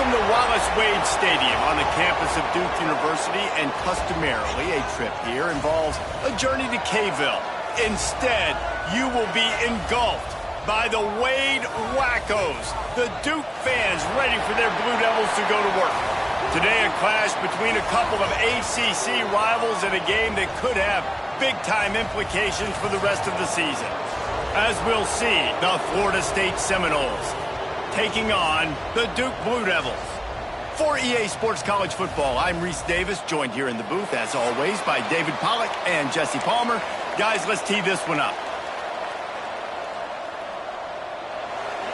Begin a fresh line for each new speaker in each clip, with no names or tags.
Welcome to Wallace Wade Stadium on the campus of Duke University, and customarily a trip here involves a journey to K-ville. Instead, you will be engulfed by the Wade Wackos, the Duke fans ready for their Blue Devils to go to work. Today, a clash between a couple of ACC rivals in a game that could have big-time implications for the rest of the season. As we'll see, the Florida State Seminoles taking on the Duke Blue Devils. For EA Sports College Football, I'm Reese Davis, joined here in the booth, as always, by David Pollack and Jesse Palmer. Guys, let's tee this one up.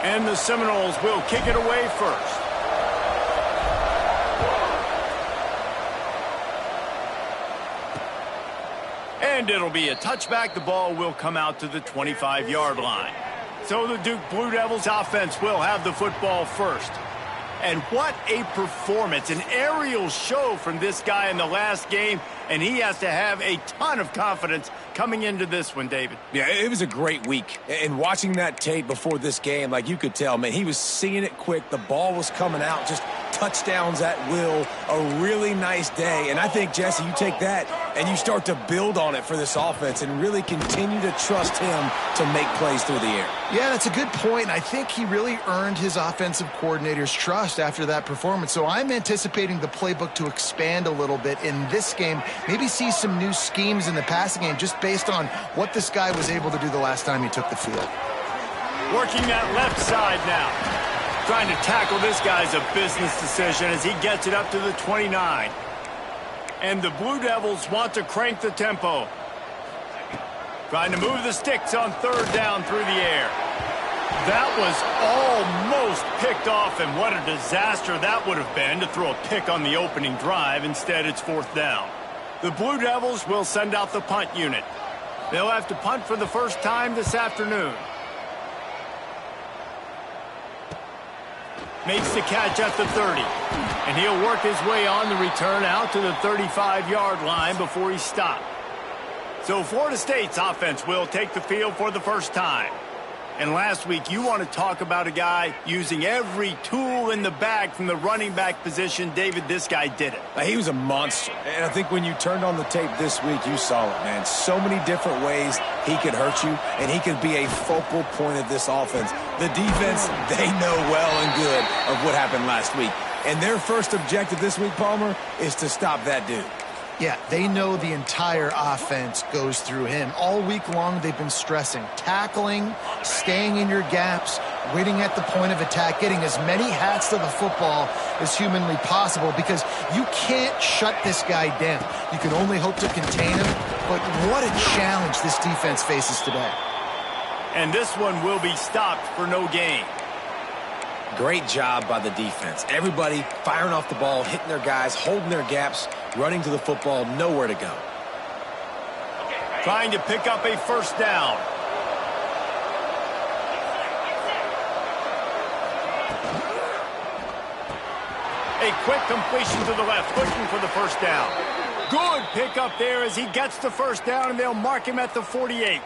And the Seminoles will kick it away first. And it'll be a touchback. The ball will come out to the 25-yard line. So the Duke Blue Devils offense will have the football first. And what a performance, an aerial show from this guy in the last game, and he has to have a ton of confidence coming into this one, David.
Yeah, it was a great week. And watching that tape before this game, like you could tell, man, he was seeing it quick. The ball was coming out, just touchdowns at will. A really nice day. And I think, Jesse, you take that and you start to build on it for this offense and really continue to trust him to make plays through the air.
Yeah, that's a good point. I think he really earned his offensive coordinator's trust after that performance. So I'm anticipating the playbook to expand a little bit in this game. Maybe see some new schemes in the passing game just based on what this guy was able to do the last time he took the field.
Working that left side now. Trying to tackle this guy's a business decision as he gets it up to the 29. And the Blue Devils want to crank the tempo. Trying to move the sticks on third down through the air. That was almost picked off, and what a disaster that would have been to throw a pick on the opening drive. Instead, it's fourth down. The Blue Devils will send out the punt unit. They'll have to punt for the first time this afternoon. Makes the catch at the 30. And he'll work his way on the return out to the 35-yard line before he's stopped. So Florida State's offense will take the field for the first time. And last week, you want to talk about a guy using every tool in the bag from the running back position. David, this guy did it.
He was a monster. And I think when you turned on the tape this week, you saw it, man. So many different ways he could hurt you, and he could be a focal point of this offense. The defense, they know well and good of what happened last week. And their first objective this week, Palmer, is to stop that dude.
Yeah, they know the entire offense goes through him. All week long, they've been stressing tackling, staying in your gaps, waiting at the point of attack, getting as many hats to the football as humanly possible, because you can't shut this guy down. You can only hope to contain him, but what a challenge this defense faces today.
And this one will be stopped for no gain.
Great job by the defense. Everybody firing off the ball, hitting their guys, holding their gaps, running to the football, nowhere to go.
Trying to pick up a first down. A quick completion to the left, looking for the first down. Good pickup there as he gets the first down, and they'll mark him at the 48.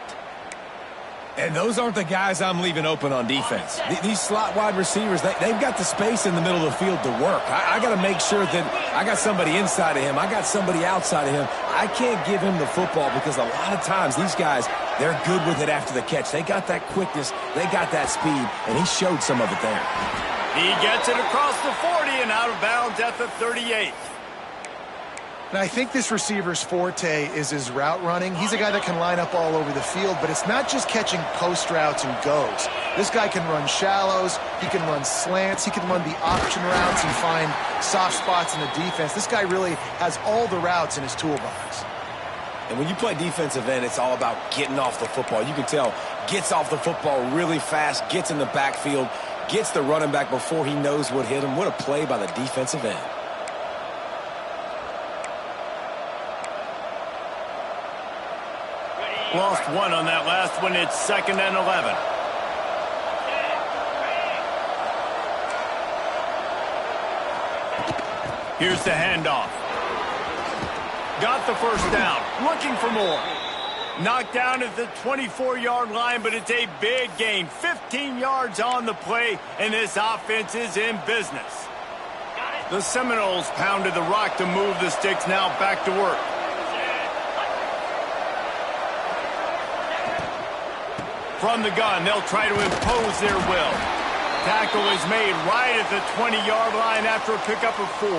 And those aren't the guys I'm leaving open on defense. These slot wide receivers, they've got the space in the middle of the field to work. I got to make sure that I got somebody inside of him. I got somebody outside of him. I can't give him the football because a lot of times these guys, they're good with it after the catch. They got that quickness. They got that speed, and he showed some of it there.
He gets it across the 40 and out of bounds at the 38.
And I think this receiver's forte is his route running. He's a guy that can line up all over the field, but it's not just catching post routes and goes. This guy can run shallows, he can run slants, he can run the option routes and find soft spots in the defense. This guy really has all the routes in his toolbox.
And when you play defensive end, it's all about getting off the football. You can tell, gets off the football really fast, gets in the backfield, gets the running back before he knows what hit him. What a play by the defensive end.
Lost one on that last one. It's 2nd and 11. Here's the handoff. Got the first down. Looking for more. Knocked down at the 24-yard line, but it's a big gain. 15 yards on the play, and this offense is in business. The Seminoles pounded the rock to move the sticks, now back to work. From the gun, they'll try to impose their will. Tackle is made right at the 20-yard line after a pickup of 4.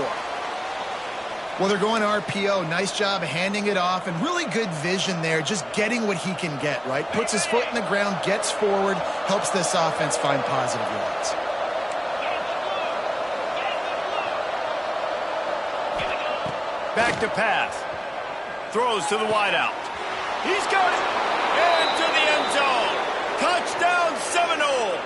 Well, they're going RPO. Nice job handing it off, and really good vision there, just getting what he can get, right? Puts his foot in the ground, gets forward, helps this offense find positive yards.
Back to pass. Throws to the wideout. He's got it. Into the end zone. Touchdown, Seminoles.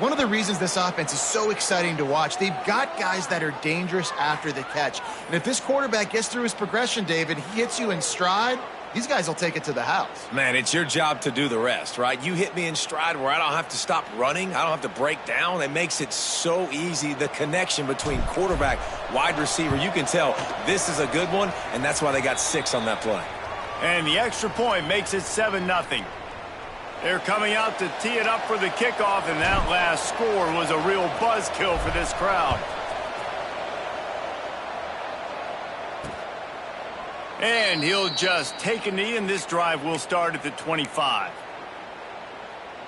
One of the reasons this offense is so exciting to watch, they've got guys that are dangerous after the catch. And if this quarterback gets through his progression, David, he hits you in stride, these guys will take it to the house.
Man, it's your job to do the rest, right? You hit me in stride where I don't have to stop running. I don't have to break down. It makes it so easy, the connection between quarterback, wide receiver. You can tell this is a good one, and that's why they got 6 on that play.
And the extra point makes it 7-0. They're coming out to tee it up for the kickoff, and that last score was a real buzzkill for this crowd. And he'll just take a knee, and this drive will start at the 25.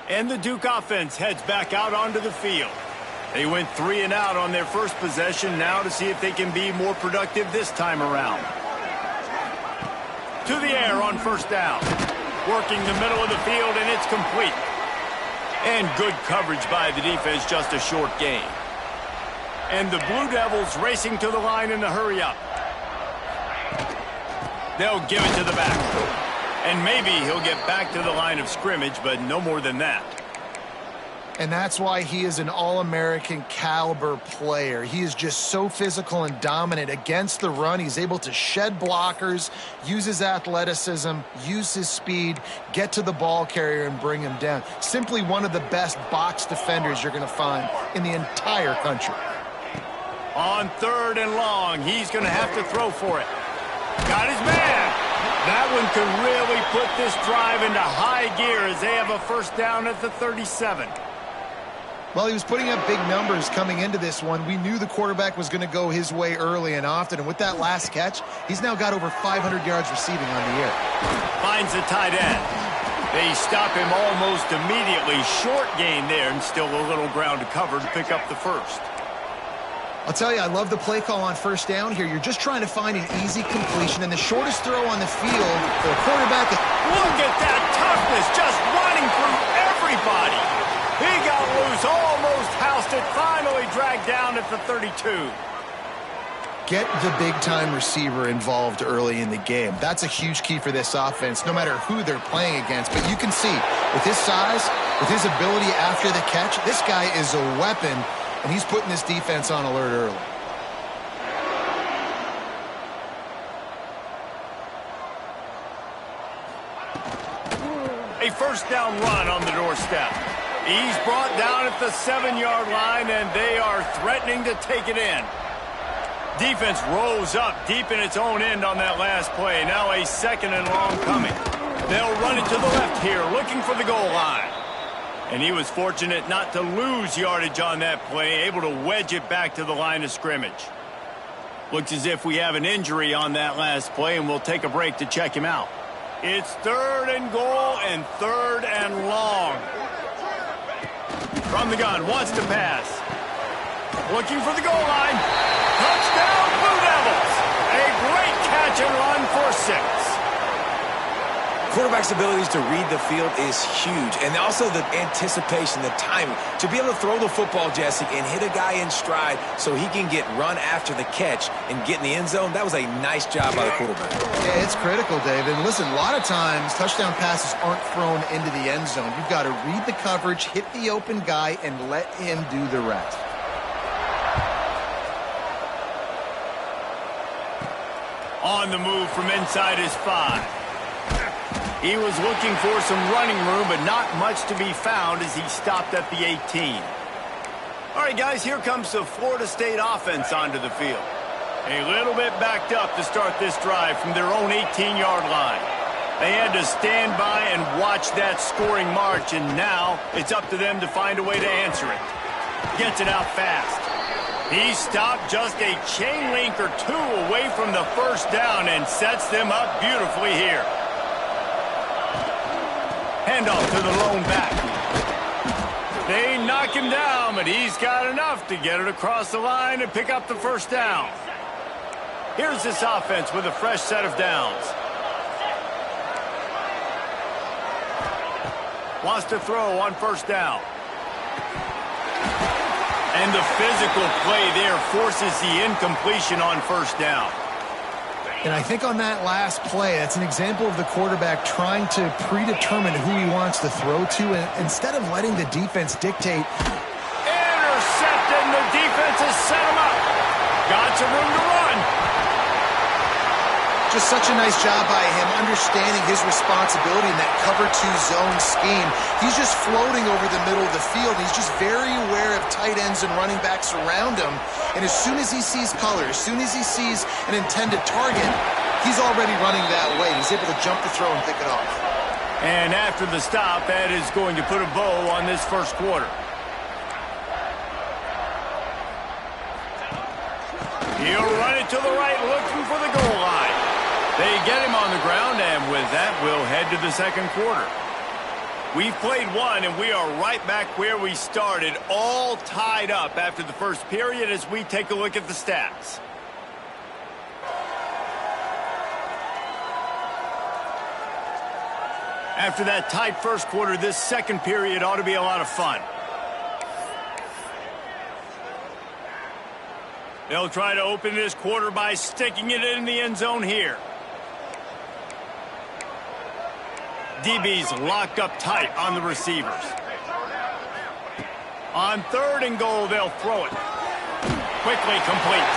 And the Duke offense heads back out onto the field. They went 3 and out on their first possession, now to see if they can be more productive this time around. To the air on first down. Working the middle of the field, and it's complete. And good coverage by the defense, just a short gain. And the Blue Devils racing to the line in a hurry-up. They'll give it to the back. And maybe he'll get back to the line of scrimmage, but no more than that.
And that's why he is an All-American caliber player. He is just so physical and dominant against the run. He's able to shed blockers, use his athleticism, use his speed, get to the ball carrier and bring him down. Simply one of the best box defenders you're going to find in the entire country.
On 3rd and long, he's going to have to throw for it. Got his man. That one could really put this drive into high gear as they have a first down at the 37.
Well, he was putting up big numbers coming into this one. We knew the quarterback was going to go his way early and often, and with that last catch, he's now got over 500 yards receiving on the year.
Finds the tight end. They stop him almost immediately. Short gain there, and still a little ground to cover to pick up the first.
I'll tell you, I love the play call on first down here. You're just trying to find an easy completion, and the shortest throw on the field for a quarterback.
Look at that toughness, just running through everybody. He got loose, almost housed it, finally dragged down at the 32.
Get the big-time receiver involved early in the game. That's a huge key for this offense, no matter who they're playing against. But you can see, with his size, with his ability after the catch, this guy is a weapon, and he's putting this defense on alert early.
A first down run on the doorstep. He's brought down at the 7-yard line, and they are threatening to take it in. Defense rolls up deep in its own end on that last play. Now a 2nd and long coming. They'll run it to the left here, looking for the goal line. And he was fortunate not to lose yardage on that play, able to wedge it back to the line of scrimmage. Looks as if we have an injury on that last play, and we'll take a break to check him out. It's 3rd and goal and 3rd and long. From the gun, wants to pass. Looking for the goal line. Touchdown, Blue Devils. A great catch and run for 6.
Quarterback's abilities to read the field is huge, and also the anticipation, the timing. To be able to throw the football, Jesse, and hit a guy in stride so he can get run after the catch and get in the end zone, that was a nice job by the quarterback.
Yeah, it's critical, David. Listen, a lot of times touchdown passes aren't thrown into the end zone. You've got to read the coverage, hit the open guy, and let him do the rest.
On the move from inside his 5. He was looking for some running room, but not much to be found as he stopped at the 18. All right, guys, here comes the Florida State offense onto the field. A little bit backed up to start this drive from their own 18-yard line. They had to stand by and watch that scoring march, and now it's up to them to find a way to answer it. Gets it out fast. He stopped just a chain link or two away from the first down and sets them up beautifully here. Handoff to the lone back. They knock him down, but he's got enough to get it across the line and pick up the first down. Here's this offense with a fresh set of downs. Wants to throw on first down. And the physical play there forces the incompletion on first down.
And I think on that last play, that's an example of the quarterback trying to predetermine who he wants to throw to, and instead of letting the defense dictate.
Intercepted, and the defense has set him up. Got some room to run.
Just such a nice job by him, understanding his responsibility in that cover 2 zone scheme. He's just floating over the middle of the field. He's just very aware of tight ends and running backs around him. And as soon as he sees color, as soon as he sees an intended target, he's already running that way. He's able to jump the throw and pick it off.
And after the stop, that is going to put a bow on this first quarter. He'll run it to the right, looking for the goal line. They get him on the ground, and with that, we'll head to the second quarter. We've played one, and we are right back where we started, all tied up after the first period as we take a look at the stats. After that tight first quarter, this second period ought to be a lot of fun. They'll try to open this quarter by sticking it in the end zone here. DB's locked up tight on the receivers. On 3rd and goal, they'll throw it. Quickly complete.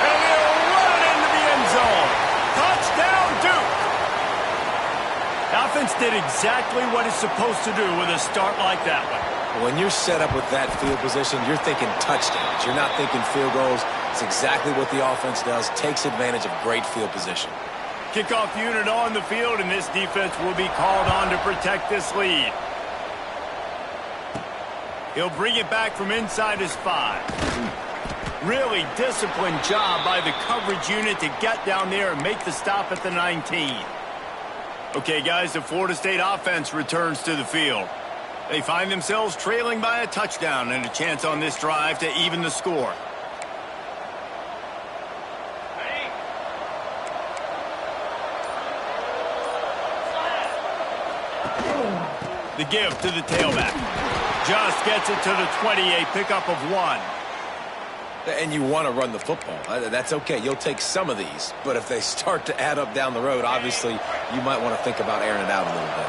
And they'll run it into the end zone. Touchdown, Duke! The offense did exactly what it's supposed to do with a start like that one.
When you're set up with that field position, you're thinking touchdowns. You're not thinking field goals. It's exactly what the offense does. Takes advantage of great field position.
Kickoff unit on the field, and this defense will be called on to protect this lead. He'll bring it back from inside his 5. Really disciplined job by the coverage unit to get down there and make the stop at the 19. Okay, guys, the Florida State offense returns to the field. They find themselves trailing by a touchdown and a chance on this drive to even the score. The give to the tailback. Just gets it to the 20, a pickup of 1.
And you want to run the football. That's okay. You'll take some of these. But if they start to add up down the road, obviously, you might want to think about airing it out a little bit.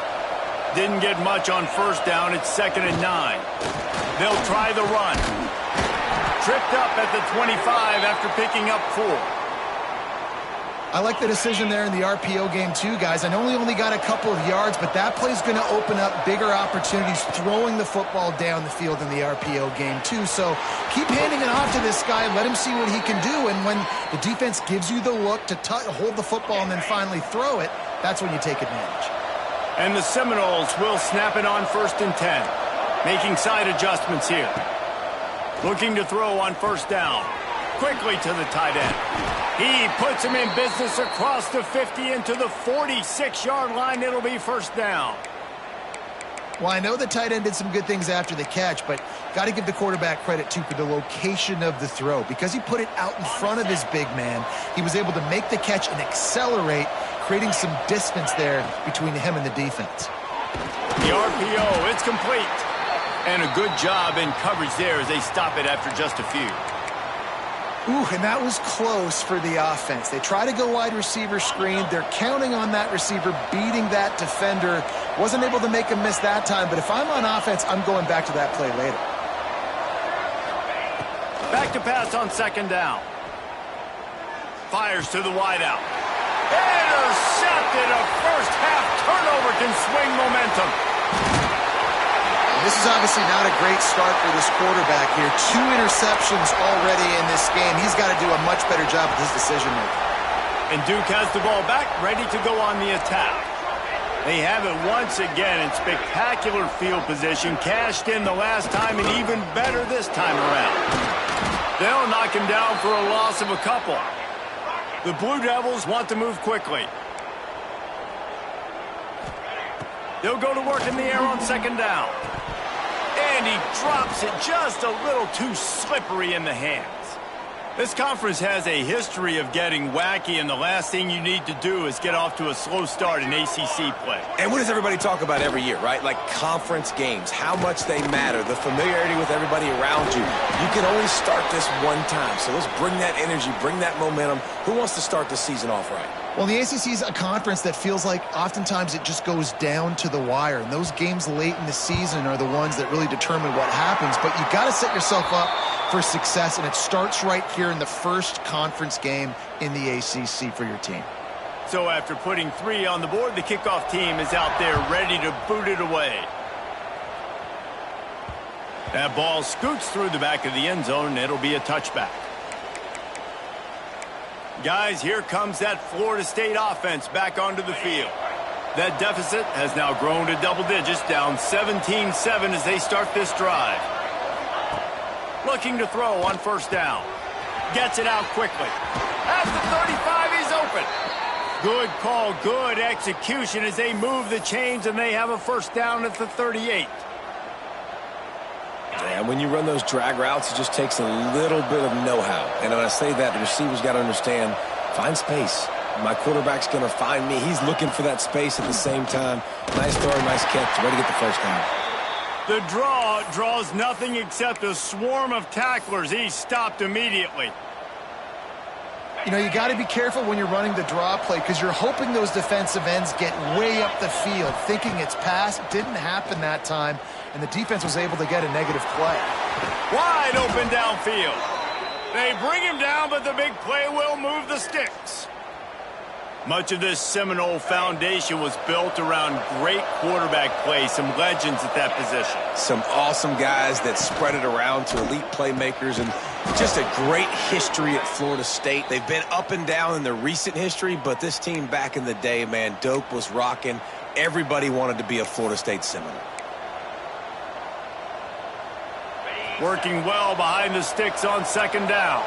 Didn't get much on first down. It's 2nd and 9. They'll try the run. Tripped up at the 25 after picking up 4.
I like the decision there in the RPO game too, guys. I know he only got a couple of yards, but that play's going to open up bigger opportunities throwing the football down the field in the RPO game too. So keep handing it off to this guy. Let him see what he can do. And when the defense gives you the look to hold the football and then finally throw it, that's when you take advantage.
And the Seminoles will snap it on 1st and 10. Making side adjustments here. Looking to throw on first down. Quickly to the tight end. He puts him in business across the 50 into the 46-yard line. It'll be first down.
Well, I know the tight end did some good things after the catch, but got to give the quarterback credit, too, for the location of the throw. Because he put it out in front of his big man, he was able to make the catch and accelerate, creating some distance there between him and the defense.
The RPO, it's complete. And a good job in coverage there as they stop it after just a few.
Ooh, and that was close for the offense. They try to go wide receiver screen. They're counting on that receiver beating that defender. Wasn't able to make him miss that time, but if I'm on offense, I'm going back to that play later.
Back to pass on 2nd down. Fires to the wideout. Intercepted. A first-half turnover can swing momentum.
This is obviously not a great start for this quarterback here. 2 interceptions already in this game. He's got to do a much better job with his decision-making.
And Duke has the ball back, ready to go on the attack. They have it once again in spectacular field position. Cashed in the last time and even better this time around. They'll knock him down for a loss of a couple. The Blue Devils want to move quickly. They'll go to work in the air on second down. And he drops it just a little too slippery in the hands. This conference has a history of getting wacky, and the last thing you need to do is get off to a slow start in ACC play.
And what does everybody talk about every year, right? Like conference games, how much they matter, the familiarity with everybody around you. You can only start this one time, so let's bring that energy, bring that momentum. Who wants to start the season off right?
Well, the ACC is a conference that feels like oftentimes it just goes down to the wire. And those games late in the season are the ones that really determine what happens. But you got to set yourself up for success, and it starts right here in the first conference game in the ACC for your team.
So after putting 3 on the board, the kickoff team is out there ready to boot it away. That ball scoots through the back of the end zone, and it'll be a touchback. Guys, here comes that Florida State offense back onto the field. That deficit has now grown to double digits, down 17-7 as they start this drive. Looking to throw on first down. Gets it out quickly. At the 35, he's open. Good call, good execution as they move the chains, and they have a first down at the 38.
And when you run those drag routes, it just takes a little bit of know-how. And when I say that, the receiver's got to understand, find space. My quarterback's going to find me. He's looking for that space at the same time. Nice throw, nice catch. Way to get the first down.
The draw draws nothing except a swarm of tacklers. He's stopped immediately.
You know, you got to be careful when you're running the draw play because you're hoping those defensive ends get way up the field, thinking it's pass. Didn't happen that time, and the defense was able to get a negative play.
Wide open downfield. They bring him down, but the big play will move the sticks. Much of this Seminole foundation was built around great quarterback play, some legends at that position.
Some awesome guys that spread it around to elite playmakers, and just a great history at Florida State. They've been up and down in their recent history, but this team back in the day, man, dope was rocking. Everybody wanted to be a Florida State Seminole.
Working well behind the sticks on second down.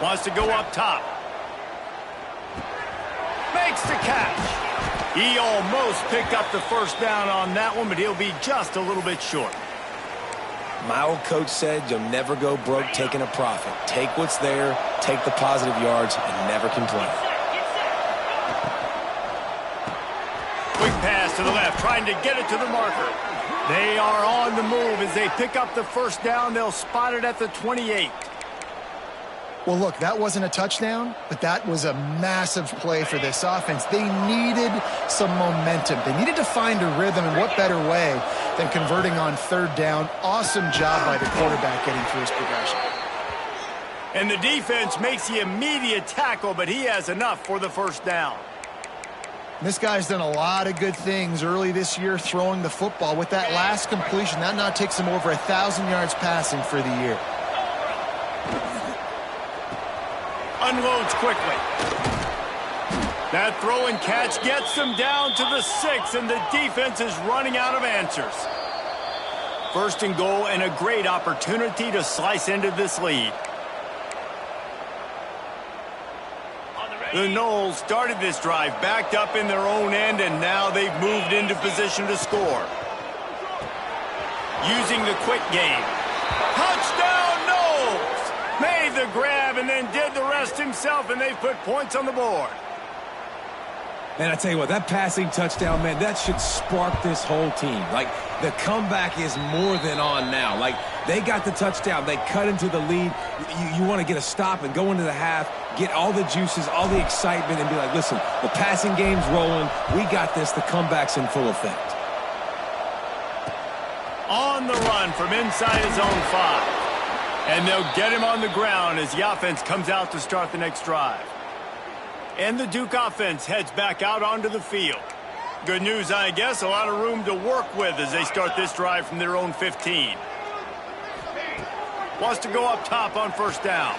Wants to go up top. Makes the catch. He almost picked up the first down on that one, but he'll be just a little bit short.
My old coach said you'll never go broke taking a profit. Take what's there, take the positive yards, and never complain.
Quick pass to the left, trying to get it to the marker. They are on the move as they pick up the first down. They'll spot it at the 28.
Well, look, that wasn't a touchdown, but that was a massive play for this offense. They needed some momentum. They needed to find a rhythm, and what better way than converting on third down. Awesome job by the quarterback getting through his progression.
And the defense makes the immediate tackle, but he has enough for the first down.
This guy's done a lot of good things early this year throwing the football. With that last completion, that now takes him over 1,000 yards passing for the year.
Unloads quickly. That throw and catch gets them down to the 6, and the defense is running out of answers. First and goal, and a great opportunity to slice into this lead. The Noles started this drive backed up in their own end, and now they've moved into position to score. Using the quick game. Touchdown, Noles! Made the grab and then did the rest himself, and they've put points on the board.
Man, I tell you what, that passing touchdown, man, that should spark this whole team. Like, the comeback is more than on now. Like, they got the touchdown. They cut into the lead. You want to get a stop and go into the half, get all the juices, all the excitement, and be like, listen, the passing game's rolling. We got this. The comeback's in full effect.
On the run from inside his own 5. And they'll get him on the ground as the offense comes out to start the next drive. And the Duke offense heads back out onto the field. Good news, I guess, a lot of room to work with as they start this drive from their own 15. Wants to go up top on first down.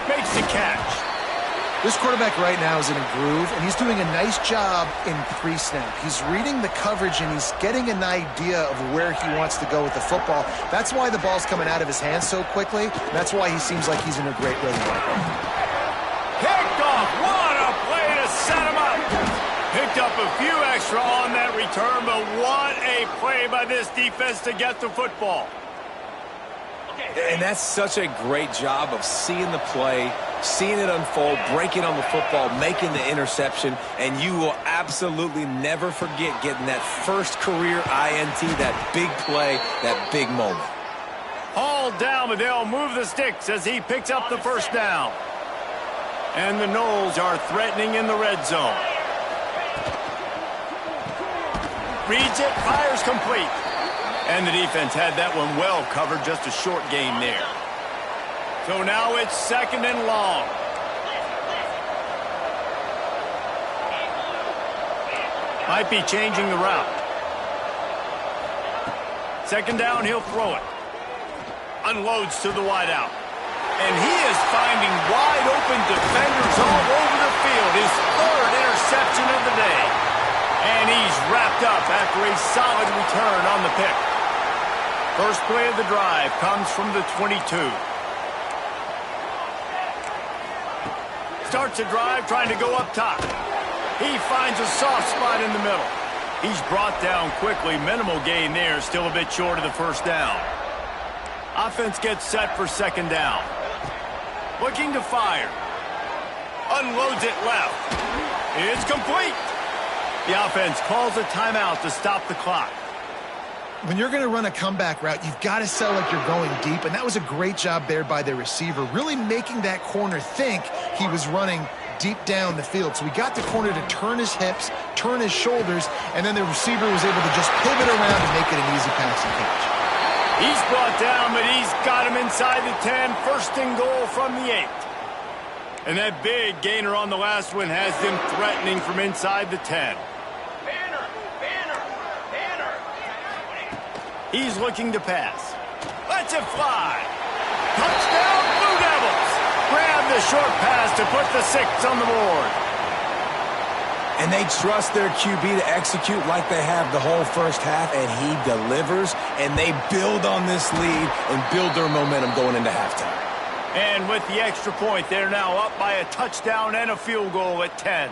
Makes the catch.
This quarterback right now is in a groove, and he's doing a nice job in pre-snap. He's reading the coverage, and he's getting an idea of where he wants to go with the football. That's why the ball's coming out of his hands so quickly. That's why he seems like he's in a great rhythm right now.
Picked off. What a play to set him up. Picked up a few extra on that return, but what a play by this defense to get the football.
And that's such a great job of seeing the play, seeing it unfold, breaking on the football, making the interception, and you will absolutely never forget getting that first career INT, that big play, that big moment.
Hauled down, but they'll move the sticks as he picks up the first down. And the Noles are threatening in the red zone. Reads it, fires complete. And the defense had that one well covered, just a short gain there. So now it's 2nd and long. Might be changing the route. 2nd down, he'll throw it. Unloads to the wideout. And he is finding wide open defenders all over the field. His 3rd interception of the day. And he's wrapped up after a solid return on the pick. First play of the drive comes from the 22. Starts a drive trying to go up top. He finds a soft spot in the middle. He's brought down quickly. Minimal gain there. Still a bit short of the first down. Offense gets set for 2nd down. Looking to fire. Unloads it left. It's complete. The offense calls a timeout to stop the clock.
When you're going to run a comeback route, you've got to sell like you're going deep, and that was a great job there by the receiver, really making that corner think he was running deep down the field. So we got the corner to turn his hips, turn his shoulders, and then the receiver was able to just pivot around and make it an easy pass and catch.
He's brought down, but he's got him inside the 10. 1st and goal from the 8. And that big gainer on the last one has them threatening from inside the 10. He's looking to pass. Lets it fly. Touchdown, Blue Devils. Grab the short pass to put the 6 on the board.
And they trust their QB to execute like they have the whole first half, and he delivers, and they build on this lead and build their momentum going into halftime.
And with the extra point, they're now up by a touchdown and a field goal at 10.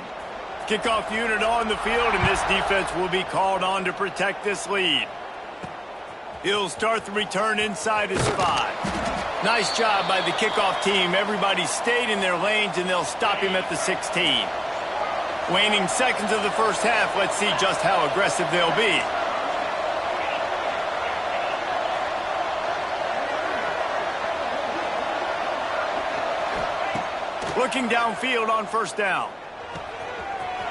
Kickoff unit on the field, and this defense will be called on to protect this lead. He'll start the return inside his 5. Nice job by the kickoff team. Everybody stayed in their lanes, and they'll stop him at the 16. Waning seconds of the first half. Let's see just how aggressive they'll be. Looking downfield on 1st down.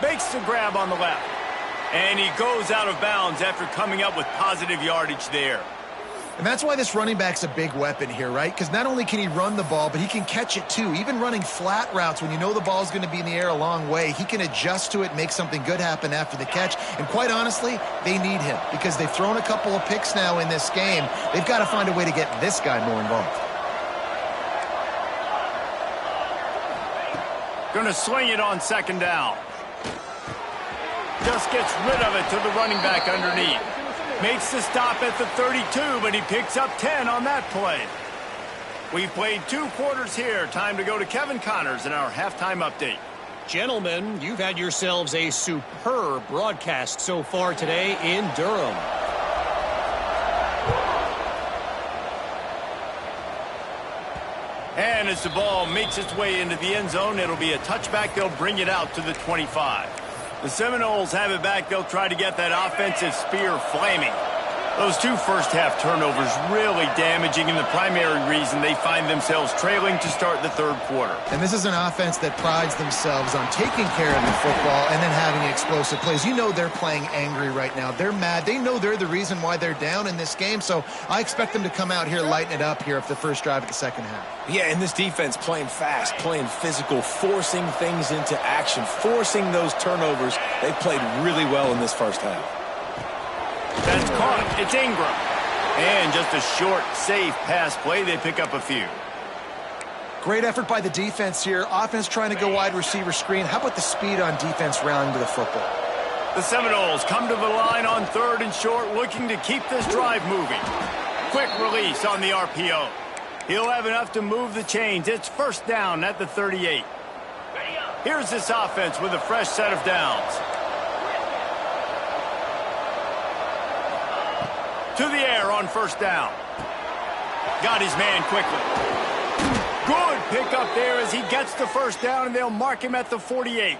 Makes the grab on the left. And he goes out of bounds after coming up with positive yardage there.
And that's why this running back's a big weapon here, right? Because not only can he run the ball, but he can catch it too. Even running flat routes when you know the ball's going to be in the air a long way, he can adjust to it, make something good happen after the catch. And quite honestly, they need him because they've thrown a couple of picks now in this game. They've got to find a way to get this guy more involved.
Going to swing it on 2nd down. Just gets rid of it to the running back underneath. Makes the stop at the 32, but he picks up 10 on that play. We've played 2 quarters here. Time to go to Kevin Connors in our halftime update.
Gentlemen, you've had yourselves a superb broadcast so far today in Durham.
And as the ball makes its way into the end zone, it'll be a touchback. They'll bring it out to the 25. The Seminoles have it back. They'll try to get that offensive spear flaming. Those 2 first-half turnovers really damaging, and the primary reason they find themselves trailing to start the 3rd quarter.
And this is an offense that prides themselves on taking care of the football and then having explosive plays. You know they're playing angry right now. They're mad. They know they're the reason why they're down in this game, so I expect them to come out here, lighten it up here for the first drive of the 2nd half.
Yeah, and this defense playing fast, playing physical, forcing things into action, forcing those turnovers. They played really well in this first half.
That's caught. It's Ingram. And just a short, safe pass play. They pick up a few.
Great effort by the defense here. Offense trying to go wide receiver screen. How about the speed on defense rallying to the football?
The Seminoles come to the line on 3rd and short, looking to keep this drive moving. Quick release on the RPO. He'll have enough to move the chains. It's 1st down at the 38. Here's this offense with a fresh set of downs. To the air on 1st down. Got his man quickly. Good pickup there as he gets the 1st down, and they'll mark him at the 48.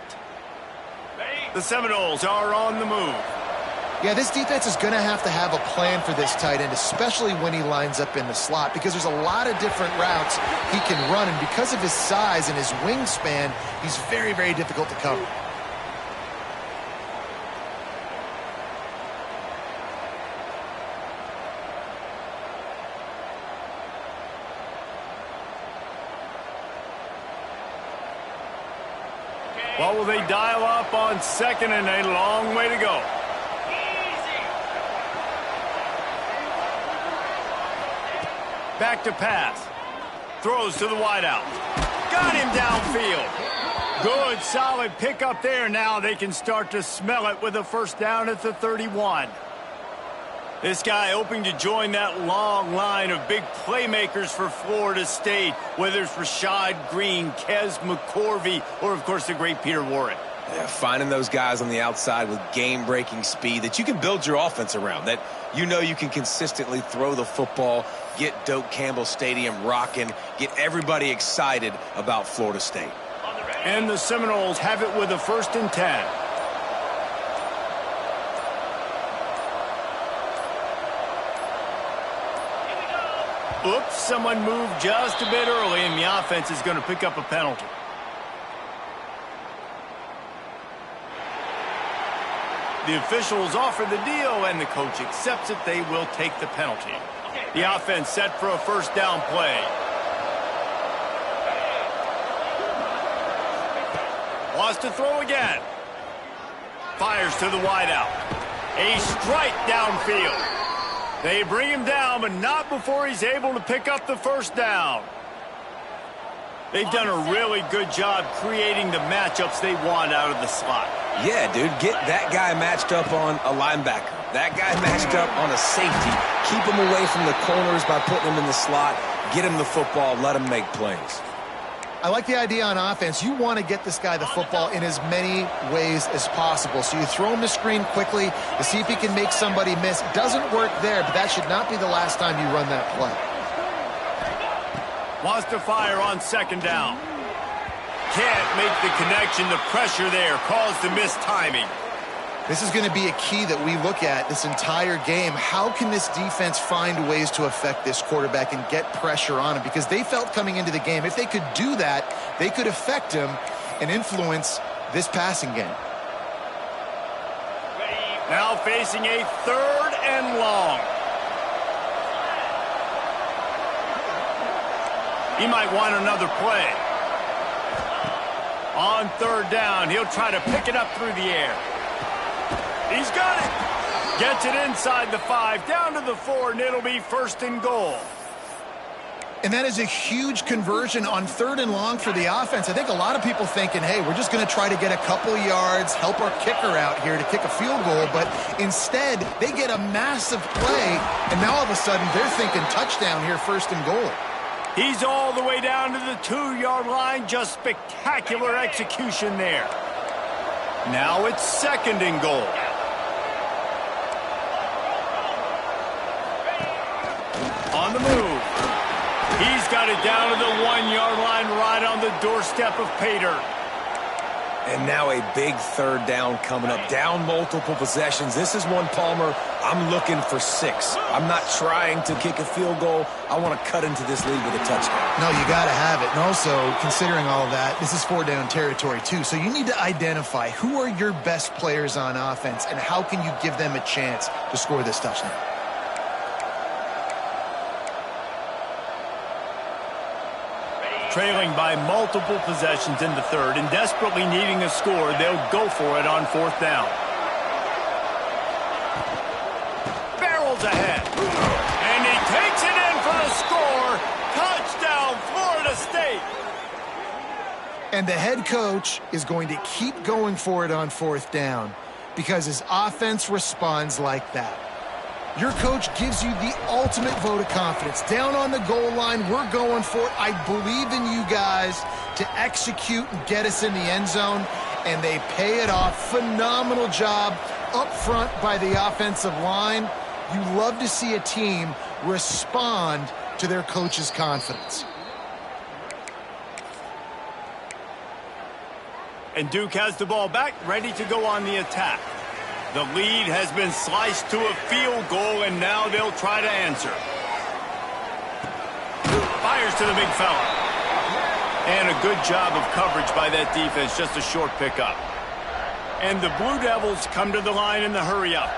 The Seminoles are on the move.
Yeah, this defense is going to have a plan for this tight end, especially when he lines up in the slot, because there's a lot of different routes he can run, and because of his size and his wingspan, he's very, very difficult to cover.
What will they dial up on 2nd and a long way to go? Back to pass. Throws to the wideout. Got him downfield. Good, solid pickup there. Now they can start to smell it with a 1st down at the 31. This guy hoping to join that long line of big playmakers for Florida State, whether it's Rashad Green, Kez McCorvey, or, of course, the great Peter Warren.
Yeah, finding those guys on the outside with game-breaking speed that you can build your offense around, that you know you can consistently throw the football, get Doak Campbell Stadium rocking, get everybody excited about Florida State.
And the Seminoles have it with a 1st and 10. Oops, someone moved just a bit early, and the offense is going to pick up a penalty. The officials offer the deal, and the coach accepts it. They will take the penalty. The offense set for a 1st down play. Wants to throw again. Fires to the wideout. A strike downfield. They bring him down, but not before he's able to pick up the 1st down. They've done a really good job creating the matchups they want out of the slot.
Yeah, dude, get that guy matched up on a linebacker. That guy matched up on a safety. Keep him away from the corners by putting him in the slot. Get him the football. Let him make plays.
I like the idea on offense. You want to get this guy the football in as many ways as possible. So you throw him the screen quickly to see if he can make somebody miss. Doesn't work there, but that should not be the last time you run that play.
Wants to fire on 2nd down. Can't make the connection. The pressure there caused the missed timing.
This is going to be a key that we look at this entire game. How can this defense find ways to affect this quarterback and get pressure on him? Because they felt coming into the game, if they could do that, they could affect him and influence this passing game.
Now facing a 3rd and long. He might want another play. On 3rd down, he'll try to pick it up through the air. He's got it. Gets it inside the 5, down to the 4, and it'll be 1st and goal.
And that is a huge conversion on 3rd and long for the offense. I think a lot of people thinking, hey, we're just going to try to get a couple yards, help our kicker out here to kick a field goal. But instead, they get a massive play, and now all of a sudden they're thinking touchdown here, 1st and goal.
He's all the way down to the 2-yard line. Just spectacular execution there. Now it's 2nd and goal. On the move. He's got it down to the 1-yard line right on the doorstep of Pater.
And now a big 3rd down coming up. Down multiple possessions. This is one, Palmer, I'm looking for 6. I'm not trying to kick a field goal. I want to cut into this lead with a touchdown.
No, you got to have it. And also, considering all of that, this is 4-down territory too. So you need to identify who are your best players on offense and how can you give them a chance to score this touchdown.
Trailing by multiple possessions in the 3rd and desperately needing a score, they'll go for it on 4th down. Barrels ahead. And he takes it in for the score. Touchdown, Florida State.
And the head coach is going to keep going for it on fourth down because his offense responds like that. Your coach gives you the ultimate vote of confidence. Down on the goal line, we're going for it. I believe in you guys to execute and get us in the end zone, and they pay it off. Phenomenal job up front by the offensive line. You love to see a team respond to their coach's confidence.
And Duke has the ball back, ready to go on the attack. The lead has been sliced to a field goal, and now they'll try to answer. Fires to the big fella. And a good job of coverage by that defense, just a short pickup. And the Blue Devils come to the line in the hurry-up.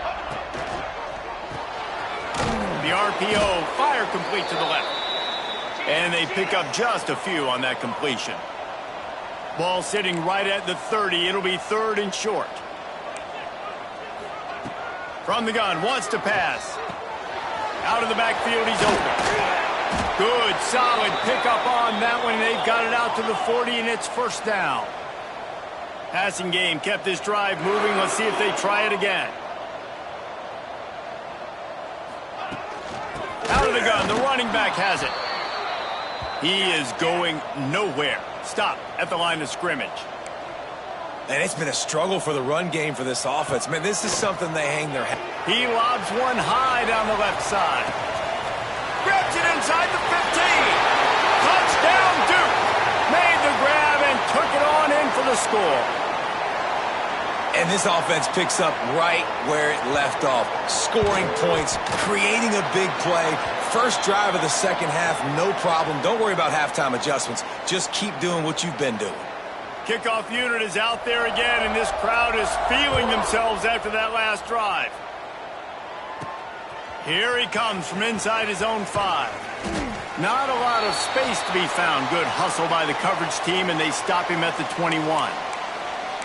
The RPO, fire complete to the left. And they pick up just a few on that completion. Ball sitting right at the 30. It'll be third and short. From the gun, wants to pass. Out of the backfield, he's open. Good, solid pickup on that one. They've got it out to the 40, and it's first down. Passing game kept this drive moving. Let's see if they try it again. Out of the gun, the running back has it. He is going nowhere. Stop at the line of scrimmage.
And it's been a struggle for the run game for this offense. Man, this is something they hang their hat.
He lobs one high down the left side. Grabs it inside the 15. Touchdown, Duke. Made the grab and took it on in for the score.
And this offense picks up right where it left off. Scoring points, creating a big play. First drive of the second half, no problem. Don't worry about halftime adjustments. Just keep doing what you've been doing.
Kickoff unit is out there again, and this crowd is feeling themselves after that last drive. Here he comes from inside his own 5. Not a lot of space to be found. Good hustle by the coverage team, and they stop him at the 21.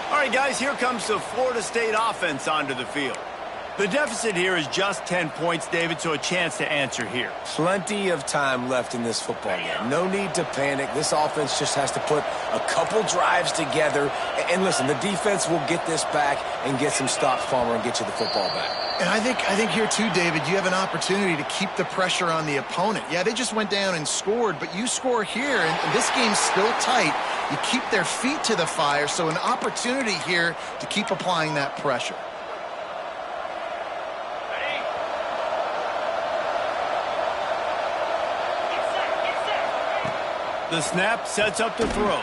All right, guys, here comes the Florida State offense onto the field. The deficit here is just 10 points, David, so a chance to answer here.
Plenty of time left in this football game. No need to panic. This offense just has to put a couple drives together. And listen, the defense will get this back and get some stops, Palmer, and get you the football back.
And I think here too, David, you have an opportunity to keep the pressure on the opponent. Yeah, they just went down and scored, but you score here, and this game's still tight. You keep their feet to the fire, so an opportunity here to keep applying that pressure.
The snap sets up the throw.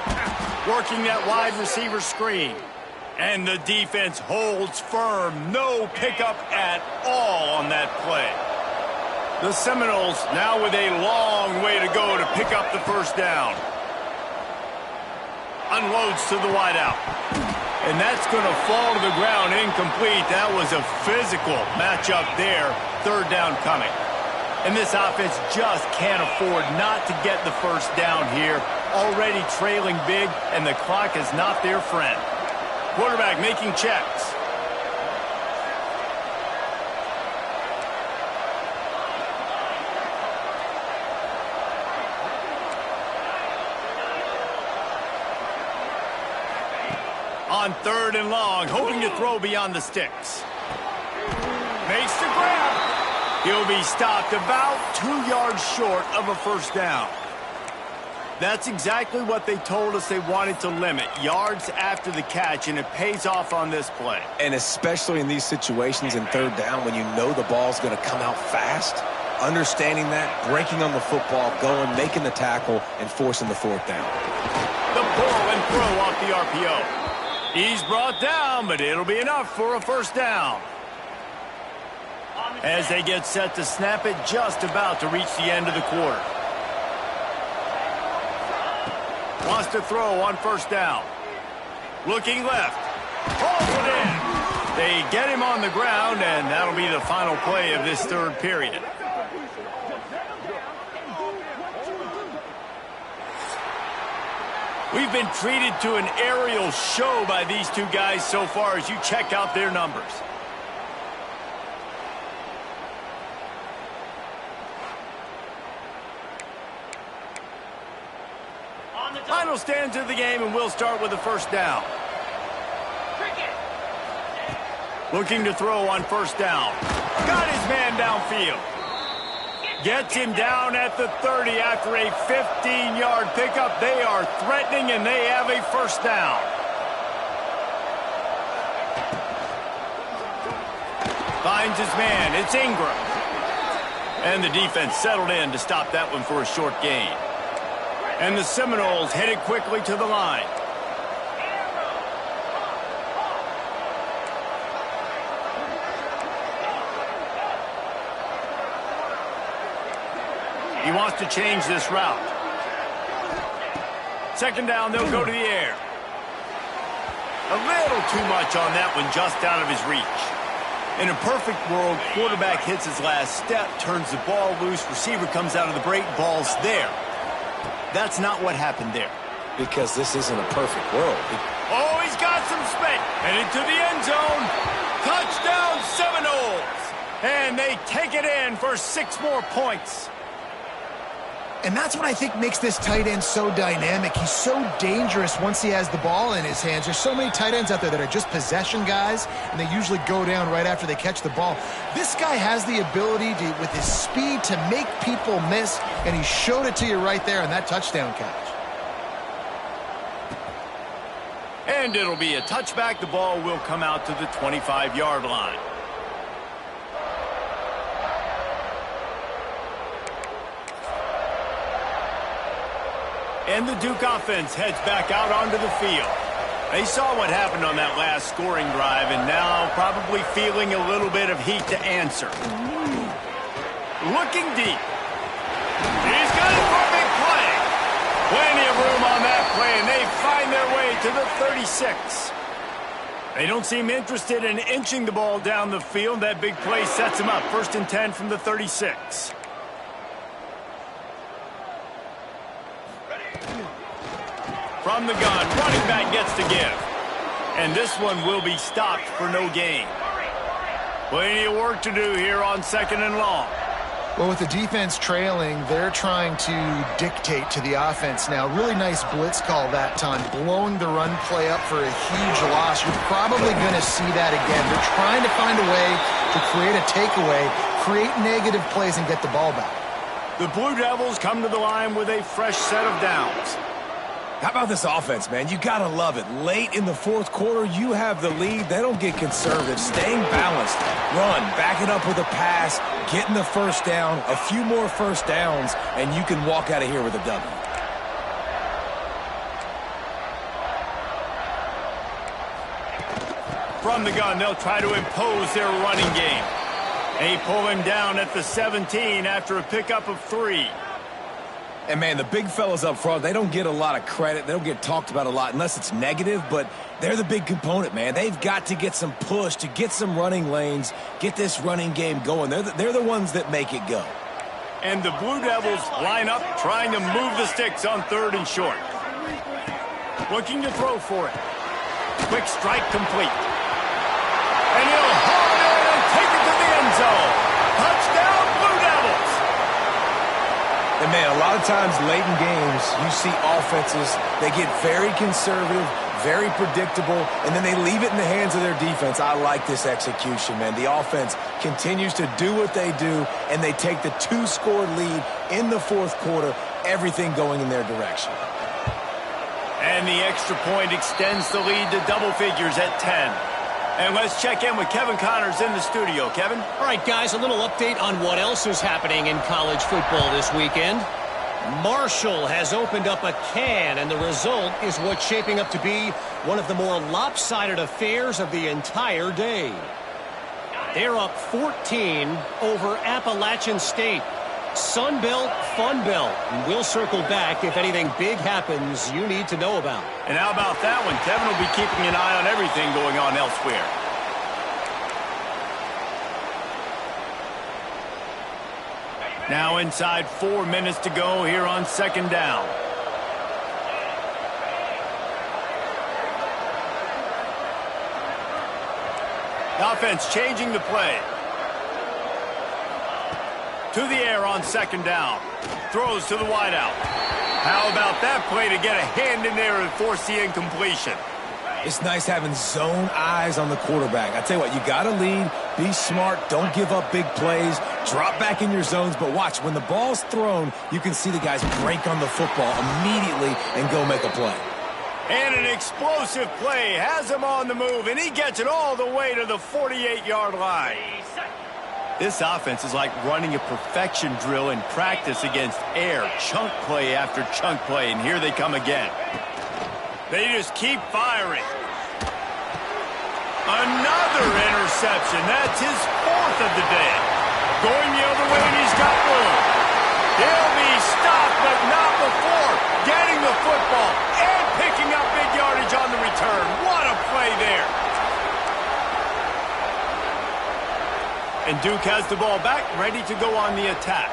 Working that wide receiver screen. And the defense holds firm. No pickup at all on that play. The Seminoles now with a long way to go to pick up the first down. Unloads to the wideout. And that's going to fall to the ground incomplete. That was a physical matchup there. Third down coming. And this offense just can't afford not to get the first down here. Already trailing big, and the clock is not their friend. Quarterback making checks. On third and long, hoping to throw beyond the sticks. Makes the grab. He'll be stopped about 2 yards short of a first down. That's exactly what they told us they wanted to limit. Yards after the catch, and it pays off on this play.
And especially in these situations in third down when you know the ball's going to come out fast, understanding that, breaking on the football, going, making the tackle, and forcing the fourth down.
The pull and throw off the RPO. He's brought down, but it'll be enough for a first down. As they get set to snap it, just about to reach the end of the quarter. Wants to throw on first down. Looking left. Pulls it in. They get him on the ground, and that'll be the final play of this third period. We've been treated to an aerial show by these two guys so far as you check out their numbers. Final stands of the game, and we'll start with the first down. Looking to throw on first down. Got his man downfield. Gets him down at the 30 after a 15-yard pickup. They are threatening, and they have a first down. Finds his man. It's Ingram. And the defense settled in to stop that one for a short gain. And the Seminoles headed quickly to the line. He wants to change this route. Second down, they'll go to the air. A little too much on that one, just out of his reach. In a perfect world, quarterback hits his last step, turns the ball loose, receiver comes out of the break, ball's there. That's not what happened there.
Because this isn't a perfect world.
Oh, he's got some space. And into the end zone. Touchdown, Seminoles. And they take it in for 6 more points.
And that's what I think makes this tight end so dynamic. He's so dangerous once he has the ball in his hands. There's so many tight ends out there that are just possession guys, and they usually go down right after they catch the ball. This guy has the ability to, with his speed, to make people miss, and he showed it to you right there on that touchdown catch.
And it'll be a touchback. The ball will come out to the 25-yard line. And the Duke offense heads back out onto the field. They saw what happened on that last scoring drive, and now probably feeling a little bit of heat to answer. Looking deep. He's got it for a big play. Plenty of room on that play, and they find their way to the 36. They don't seem interested in inching the ball down the field. That big play sets them up. 1st and 10 from the 36. From the gun, running back gets to give. And this one will be stopped for no gain. Plenty of work to do here on 2nd and long.
Well, with the defense trailing, they're trying to dictate to the offense now. Really nice blitz call that time, blowing the run play up for a huge loss. You're probably going to see that again. They're trying to find a way to create a takeaway, create negative plays, and get the ball back.
The Blue Devils come to the line with a fresh set of downs.
How about this offense, man? You got to love it. Late in the 4th quarter, you have the lead. They don't get conservative. Staying balanced. Run, back it up with a pass, getting the first down, a few more first downs, and you can walk out of here with a W.
From the gun, they'll try to impose their running game. They pull him down at the 17 after a pickup of 3.
And, man, the big fellas up front, they don't get a lot of credit. They don't get talked about a lot unless it's negative, but they're the big component, man. They've got to get some push, to get some running lanes, get this running game going. They're the ones that make it go.
And the Blue Devils line up, trying to move the sticks on 3rd and short. Looking to throw for it. Quick strike complete. And he'll haul it in and take it to the end zone. Touchdown, Blue Devils!
And, man, a lot of times late in games, you see offenses, they get very conservative, very predictable, and then they leave it in the hands of their defense. I like this execution, man. The offense continues to do what they do, and they take the 2-score lead in the 4th quarter, everything going in their direction.
And the extra point extends the lead to double figures at 10. And let's check in with Kevin Connors in the studio. Kevin?
All right, guys, a little update on what else is happening in college football this weekend. Marshall has opened up a can, and the result is what's shaping up to be one of the more lopsided affairs of the entire day. They're up 14 over Appalachian State. Sun Belt, Fun Belt. And we'll circle back if anything big happens you need to know about.
And how about that one? Kevin will be keeping an eye on everything going on elsewhere. Now inside 4 minutes to go here on 2nd down. Offense changing the play. To the air on 2nd down. Throws to the wideout. How about that play to get a hand in there and force the incompletion?
It's nice having zone eyes on the quarterback. I tell you what, you got to lead, be smart, don't give up big plays, drop back in your zones, but watch, when the ball's thrown, you can see the guys break on the football immediately and go make a play.
And an explosive play has him on the move, and he gets it all the way to the 48-yard line. This offense is like running a perfection drill in practice against air, chunk play after chunk play, and here they come again. They just keep firing. Another interception. That's his 4th of the day. Going the other way, and he's got room. He'll be stopped, but not before getting the football and picking up big yardage on the return. What a play there. And Duke has the ball back, ready to go on the attack.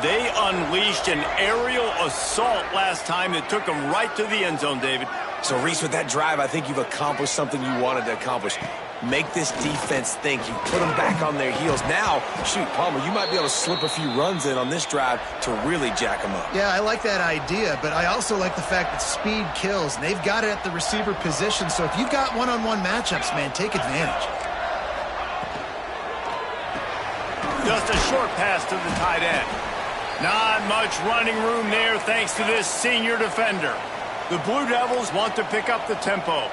They unleashed an aerial assault last time that took them right to the end zone, David.
So, Reese, with that drive, I think you've accomplished something you wanted to accomplish. Make this defense think. You put them back on their heels. Now, shoot, Palmer, you might be able to slip a few runs in on this drive to really jack them up.
Yeah, I like that idea, but I also like the fact that speed kills, and they've got it at the receiver position. So if you've got one-on-one matchups, man, take advantage.
Just a short pass to the tight end. Not much running room there thanks to this senior defender. The Blue Devils want to pick up the tempo.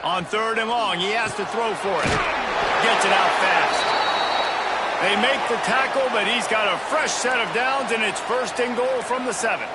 On 3rd and long, he has to throw for it. Gets it out fast. They make the tackle, but he's got a fresh set of downs, and it's 1st and goal from the 7.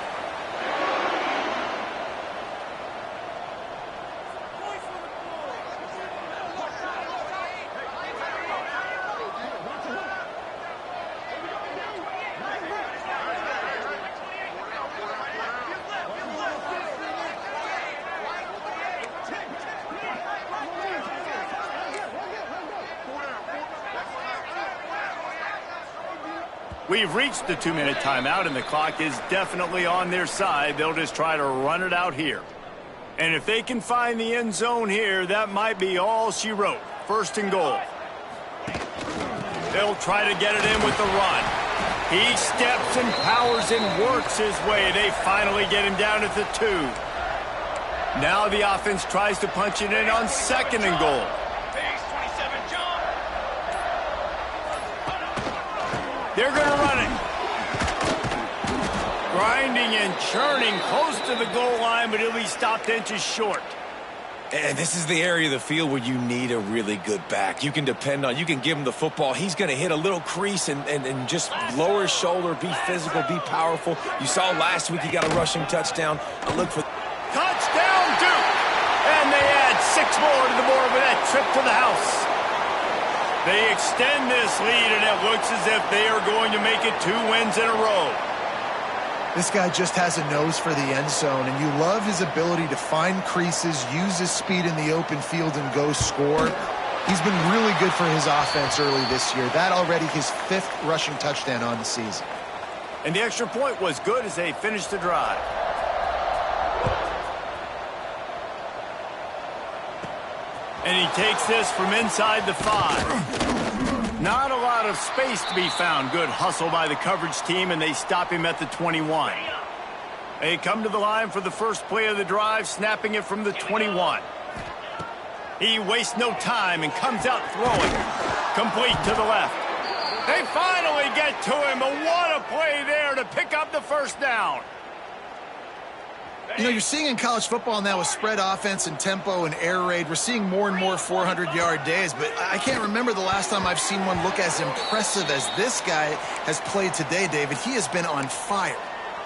We've reached the 2-minute timeout, and the clock is definitely on their side. They'll just try to run it out here. And if they can find the end zone here, that might be all she wrote. 1st and goal. They'll try to get it in with the run. He steps and powers and works his way. They finally get him down at the 2. Now the offense tries to punch it in on 2nd and goal. They're going to run it. Grinding and churning close to the goal line, but he'll be stopped inches short.
And this is the area of the field where you need a really good back. You can depend on, you can give him the football. He's going to hit a little crease and just lower his shoulder, be physical, be powerful. You saw last week he got a rushing touchdown. I look for...
Touchdown, Duke! And they add 6 more to the board with that trip to the house. They extend this lead, and it looks as if they are going to make it 2 wins in a row.
This guy just has a nose for the end zone, and you love his ability to find creases, use his speed in the open field, and go score. He's been really good for his offense early this year. That already his 5th rushing touchdown on the season.
And the extra point was good as they finished the drive. And he takes this from inside the 5. Not a lot of space to be found. Good hustle by the coverage team, and they stop him at the 21. They come to the line for the first play of the drive, snapping it from the 21. He wastes no time and comes out throwing. Complete to the left. They finally get to him, but what a play there to pick up the 1st down.
You know, you're seeing in college football now with spread offense and tempo and air raid, we're seeing more and more 400-yard days, but I can't remember the last time I've seen one look as impressive as this guy has played today, David. He has been on fire.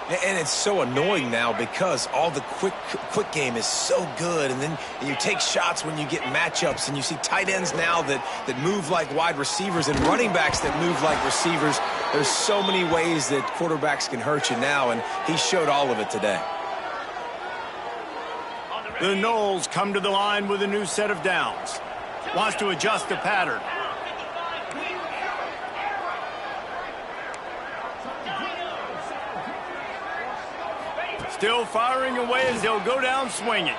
And it's so annoying now because all the quick game is so good, and then you take shots when you get matchups, and you see tight ends now that move like wide receivers and running backs that move like receivers. There's so many ways that quarterbacks can hurt you now, and he showed all of it today.
The Knowles come to the line with a new set of downs. Wants to adjust the pattern. Still firing away as he'll go down swinging.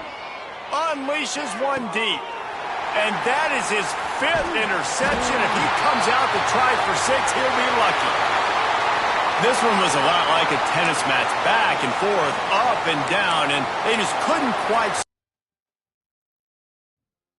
Unleashes one deep. And that is his 5th interception. If he comes out to try for 6, he'll be lucky. This one was a lot like a tennis match, back and forth, up and down, and they just couldn't quite